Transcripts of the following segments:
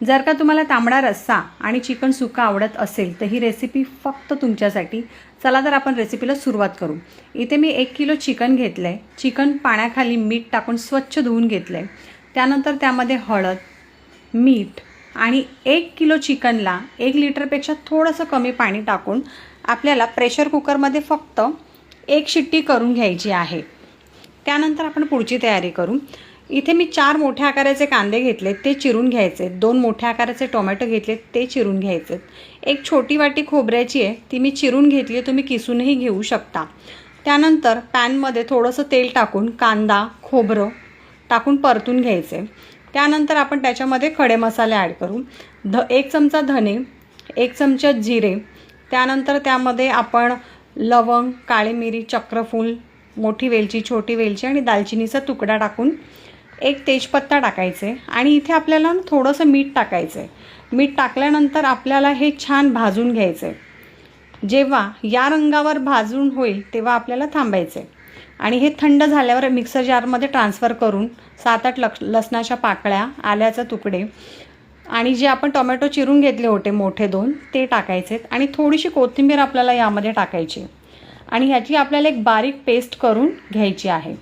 जर का तुम्हाला तांबडा रस्सा आणि चिकन सुक्का आवडत असेल तर ही रेसिपी फक्त तुमच्यासाठी। चला तर आपण रेसिपीला सुरुवात करू। इथे मी 1 किलो चिकन घेतलं आहे। चिकन पाण्याखाली मीठ टाकून स्वच्छ धुवून घेतलं आहे। त्यानंतर त्यामध्ये हळद, मीठ आणि 1 किलो चिकनला 1 लिटरपेक्षा थोडंसं कमी पाणी टाकून आपल्याला प्रेशर कुकरमध्ये फक्त 1 शिट्टी करून घ्यायची आहे। त्यानंतर आपण पुढची तयारी करू। इथे मी 4 मोठ्या आकाराचे कांदे घेतले, ते चिरून घ्यायचे। 2 मोठ्या आकाराचे टोमॅटो घेतले, ते चिरून घ्यायचे। एक छोटी वाटी खोबऱ्याची आहे, ती मी चिरून घेतली, तुम्ही किसूनही घेऊ शकता। त्यानंतर पॅनमध्ये थोडंसं तेल टाकून कांदा, खोबरं टाकून परतून घ्यायचे। त्यानंतर आपण त्याच्यामध्ये खडे मसाले ॲड करू। 1 चमचा धने, 1 चमचा जिरे, त्यानंतर त्यामध्ये आपण लवंग, काळी मिरी, चक्रफूल, मोठी वेलची, छोटी वेलची आणि दालचिनीचा तुकडा टाकून 1 तेजपत्ता टाकायचे आणि इथे आपल्याला थोडंसं मीठ टाकायचं आहे। मीठ टाकल्यानंतर आपल्याला हे छान भाजून घ्यायचं आहे। जेव्हा या रंगावर भाजून होईल तेव्हा आपल्याला थांबायचं आहे आणि हे थंड झाल्यावर मिक्सर जारमध्ये ट्रान्सफर करून 7-8 लसणाच्या पाकळ्या, आल्याचे तुकडे आणि जे आपण टोमॅटो चिरून घेतले होते मोठे 2 ते टाकायचे आणि थोडीशी कोथिंबीर आपल्याला यामध्ये टाकायची आणि ह्याची आपल्याला एक बारीक पेस्ट करून घ्यायची आहे।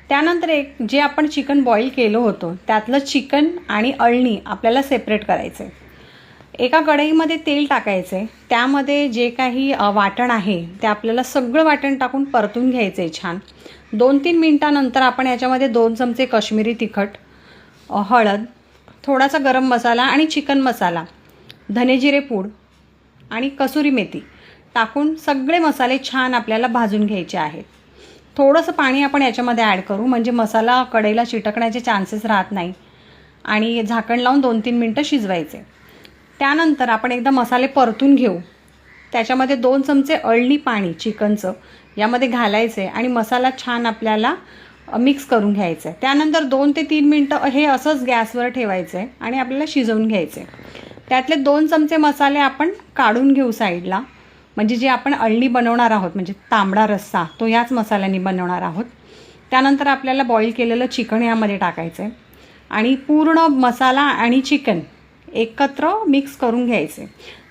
त्यानंतर जे आपण चिकन बॉईल केलं होतं त्यातलं चिकन आणि अळणी आपल्याला सेपरेट करायचं आहे। एका कढईमध्ये तेल टाकायचं आहे, त्यामध्ये जे काही वाटण आहे ते आपल्याला सगळं वाटण टाकून परतून घ्यायचं आहे छान। 2-3 मिनिटांनंतर आपण याच्यामध्ये 2 चमचे काश्मीरी तिखट, हळद, थोडासा गरम मसाला आणि चिकन मसाला, धनेजिरे पूड आणि कसुरी मेथी टाकून सगळे मसाले छान आपल्याला भाजून घ्यायचे आहेत। थोडंसं पाणी आपण याच्यामध्ये ॲड करू म्हणजे मसाला कढईला चिटकण्याचे चान्सेस राहत नाही आणि झाकण लावून 2-3 मिनटं शिजवायचे। त्यानंतर आपण एकदा मसाले परतून घेऊ। त्याच्यामध्ये 2 चमचे अळणी पाणी चिकनचं यामध्ये घालायचे आणि मसाला छान आपल्याला मिक्स करून घ्यायचं आहे। त्यानंतर 2 ते 3 मिनटं हे असंच गॅसवर ठेवायचं आहे आणि आपल्याला शिजवून घ्यायचं आहे। त्यातले 2 चमचे मसाले आपण काढून घेऊ साईडला, म्हणजे जे आपण अळणी बनवणार आहोत म्हणजे तांबडा रस्सा तो याच मसाल्याने बनवणार आहोत। त्यानंतर आपल्याला बॉईल केलेलं चिकन यामध्ये टाकायचं आहे आणि पूर्ण मसाला आणि चिकन एकत्र मिक्स करून घ्यायचे।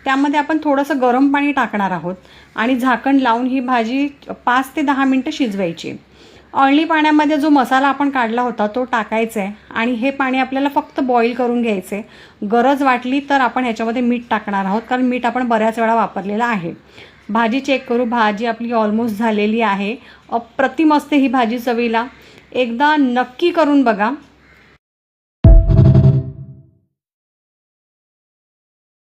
त्यामध्ये आपण थोडंसं गरम पाणी टाकणार आहोत आणि झाकण लावून ही भाजी 5 ते 10 मिनटं शिजवायची। अळणी पाण्यामध्ये जो मसाला आपण काढला होता तो टाकायचा आहे आणि हे पाणी आपल्याला फक्त बॉईल करून घ्यायचं आहे। गरज वाटली तर आपण ह्याच्यामध्ये मीठ टाकणार आहोत, कारण मीठ आपण बऱ्याच वेळा वापरलेलं आहे। भाजी चेक करू, भाजी आपली ऑलमोस्ट झालेली आहे। अप्रतिम असते ही भाजी चवीला, एकदा नक्की करून बघा।